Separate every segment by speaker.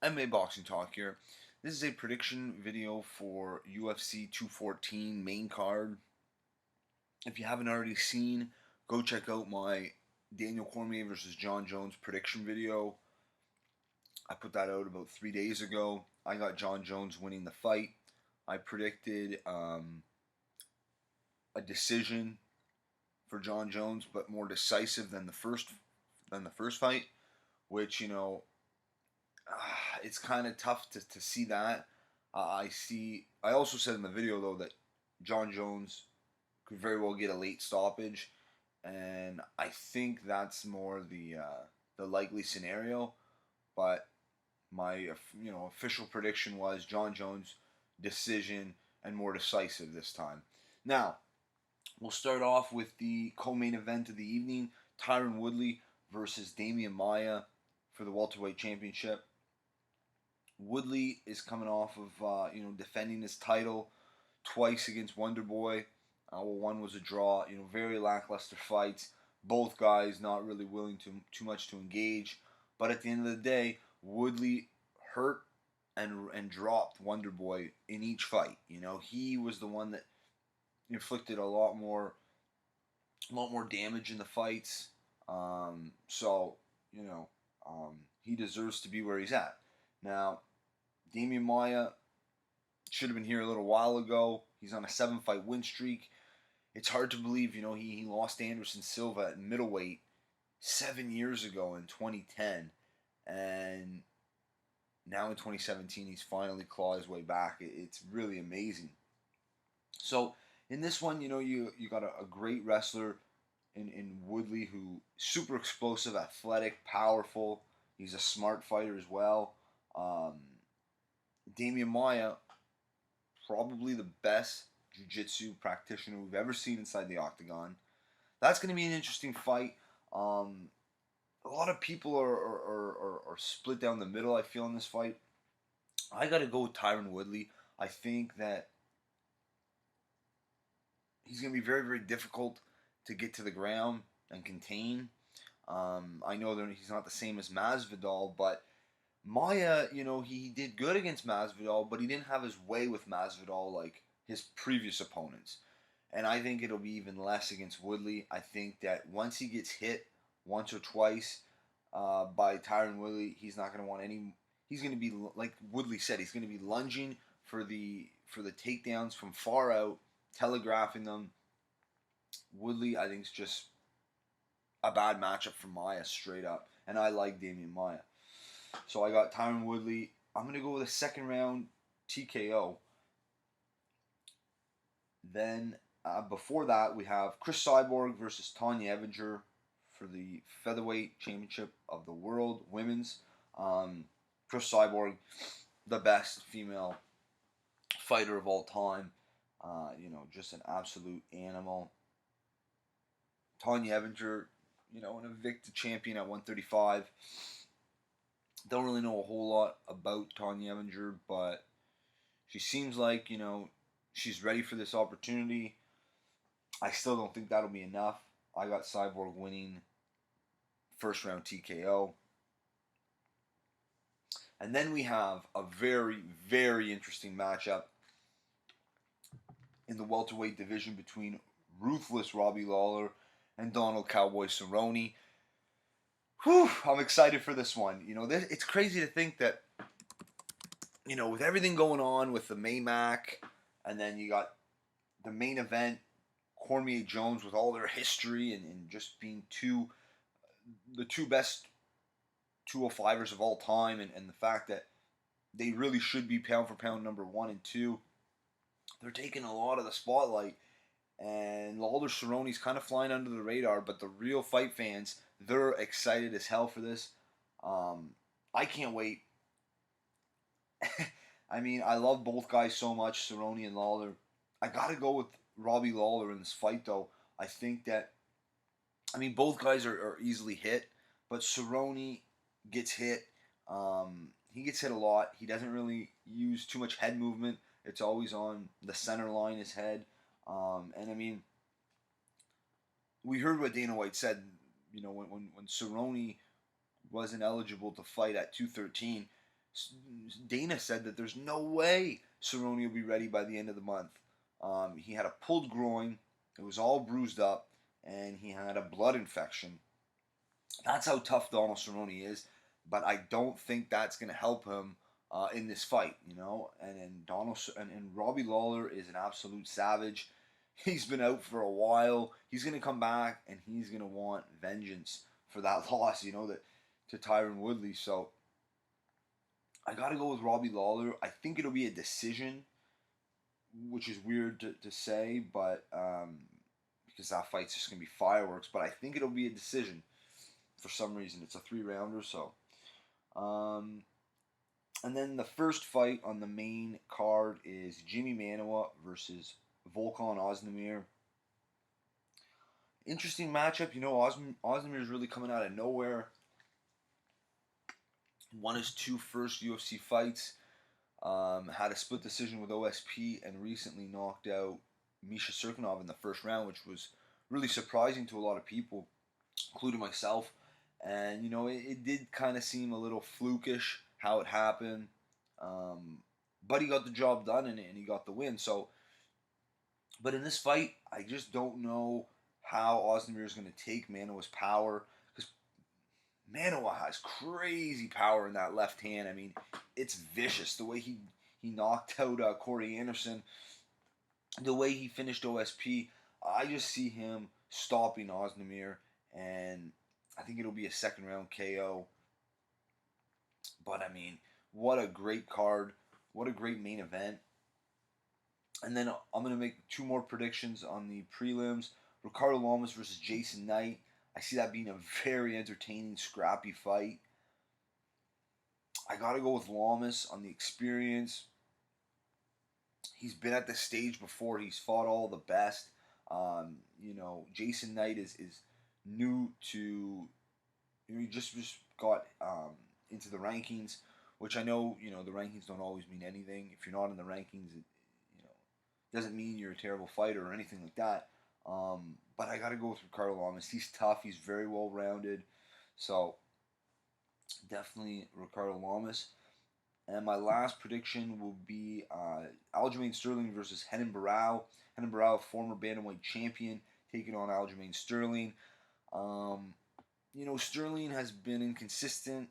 Speaker 1: MMA Boxing Talk here. This is a prediction video for UFC 214 main card. If you haven't already seen, go check out my Daniel Cormier versus John Jones prediction video. I put that out about 3 days ago. I got John Jones winning the fight. I predicted a decision for John Jones, but more decisive than the first fight, which it's kind of tough to see that. I also said in the video though that John Jones could very well get a late stoppage, and I think that's more the likely scenario. But my official prediction was John Jones decision and more decisive this time. Now we'll start off with the co-main event of the evening: Tyron Woodley versus Damian Maia for the welterweight championship. Woodley is coming off of defending his title twice against Wonderboy. One was a draw. Very lackluster fights. Both guys not really willing to too much to engage. But at the end of the day, Woodley hurt and dropped Wonderboy in each fight. He was the one that inflicted a lot more damage in the fights. So he deserves to be where he's at. Now, Damian Maia should have been here a little while ago. He's on a 7-fight win streak. It's hard to believe, he lost Anderson Silva at middleweight 7 years ago in 2010. And now in 2017, he's finally clawed his way back. It's really amazing. So in this one, you got a great wrestler in Woodley, who super explosive, athletic, powerful. He's a smart fighter as well. Damian Maia, probably the best jiu-jitsu practitioner we've ever seen inside the octagon. That's going to be an interesting fight. A lot of people are split down the middle, I feel, in this fight. I got to go with Tyron Woodley. I think that he's going to be very, very difficult to get to the ground and contain. I know that he's not the same as Masvidal, but Maia, he did good against Masvidal, but he didn't have his way with Masvidal like his previous opponents. And I think it'll be even less against Woodley. I think that once he gets hit once or twice by Tyron Woodley, he's not going to want any. He's going to be, like Woodley said, he's going to be lunging for the takedowns from far out, telegraphing them. Woodley, I think, is just a bad matchup for Maia straight up, and I like Damian Maia. So I got Tyron Woodley. I'm going to go with a second round TKO. Then before that, we have Chris Cyborg versus Tonya Evinger for the featherweight championship of the world, women's. Chris Cyborg, the best female fighter of all time. Just an absolute animal. Tonya Evinger, an Invicta champion at 135. Don't really know a whole lot about Tonya Evinger, but she seems like, she's ready for this opportunity. I still don't think that'll be enough. I got Cyborg winning first round TKO. And then we have a very, very interesting matchup in the welterweight division between ruthless Robbie Lawler and Donald Cowboy Cerrone. Whew, I'm excited for this one. It's crazy to think that, with everything going on with the Maymac, and then you got the main event, Cormier Jones, with all their history and just being the two best 205ers of all time, and the fact that they really should be pound for pound number 1 and 2. They're taking a lot of the spotlight, and Lawler Cerrone's kind of flying under the radar, but the real fight fans, they're excited as hell for this. I can't wait. I mean, I love both guys so much, Cerrone and Lawler. I gotta go with Robbie Lawler in this fight, though. I think that, both guys are easily hit, but Cerrone gets hit. He gets hit a lot. He doesn't really use too much head movement. It's always on the center line, his head. And we heard what Dana White said. When Cerrone wasn't eligible to fight at 213, Dana said that there's no way Cerrone will be ready by the end of the month. He had a pulled groin. It was all bruised up, and he had a blood infection. That's how tough Donald Cerrone is, but I don't think that's going to help him in this fight, you know. And Robbie Lawler is an absolute savage. He's been out for a while. He's going to come back, and he's going to want vengeance for that loss, you know, that to Tyron Woodley. So I got to go with Robbie Lawler. I think it'll be a decision, which is weird to say, but because that fight's just going to be fireworks. But I think it'll be a decision for some reason. It's a 3-rounder, so. And then the first fight on the main card is Jimmy Manuwa versus Volkan Ozdemir. Interesting matchup. You know, Ozdemir is really coming out of nowhere. Won his 2 first UFC fights. Had a split decision with OSP and recently knocked out Misha Serkinov in the first round, which was really surprising to a lot of people, including myself. And, you know, it did kind of seem a little flukish how it happened. But he got the job done and he got the win. So, but in this fight, I just don't know how Ozdemir is going to take Manuwa's power. Because Manuwa has crazy power in that left hand. I mean, it's vicious. The way he knocked out Corey Anderson, the way he finished OSP, I just see him stopping Ozdemir, and I think it'll be a 2nd round KO. But I mean, what a great card. What a great main event. And then I'm going to make 2 more predictions on the prelims. Ricardo Lamas versus Jason Knight. I see that being a very entertaining, scrappy fight. I got to go with Lamas on the experience. He's been at this stage before. He's fought all the best. You know, Jason Knight is new to. You know, he just got into the rankings, which I know, you know, the rankings don't always mean anything. If you're not in the rankings, it, you know, doesn't mean you're a terrible fighter or anything like that. But I got to go with Ricardo Lamas. He's tough. He's very well rounded. So definitely Ricardo Lamas. And my last prediction will be Aljamain Sterling versus Renan Barão. Renan Barão, former bantamweight champion, taking on Aljamain Sterling. You know, Sterling has been inconsistent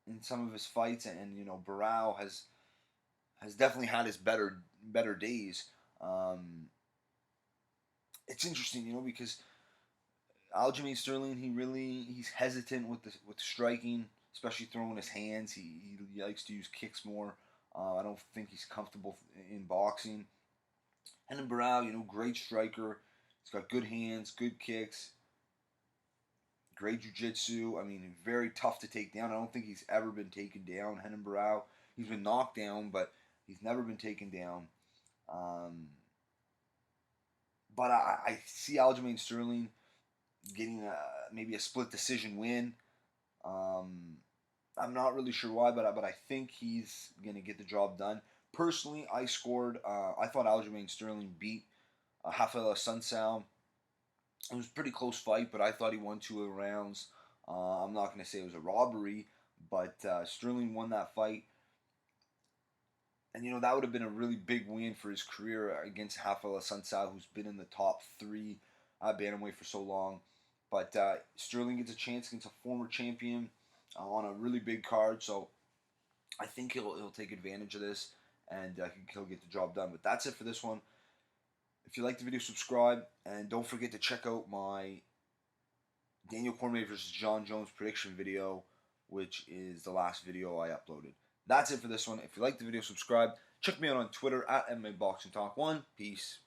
Speaker 1: in some of his fights, and you know, Barão has definitely had his better days. It's interesting, you know, because Aljamain Sterling, he's hesitant with striking, especially throwing his hands. He likes to use kicks more. I don't think he's comfortable in boxing. Renan Barão, you know, great striker. He's got good hands, good kicks, great jiu-jitsu. I mean, very tough to take down. I don't think he's ever been taken down, Renan Barão. He's been knocked down, but he's never been taken down. But I see Aljamain Sterling getting maybe a split decision win. I'm not really sure why, but I think he's gonna get the job done. Personally, I thought Aljamain Sterling beat Rafael Assunção. It was a pretty close fight, but I thought he won 2 rounds. I'm not gonna say it was a robbery, but Sterling won that fight. And, you know, that would have been a really big win for his career against Rafael Assunção, who's been in the top 3 bantamweight for so long. But Sterling gets a chance against a former champion on a really big card. So I think he'll take advantage of this, and he'll get the job done. But that's it for this one. If you like the video, subscribe. And don't forget to check out my Daniel Cormier versus John Jones prediction video, which is the last video I uploaded. That's it for this one. If you like the video, subscribe. Check me out on Twitter at MMABoxingTalk1. Peace.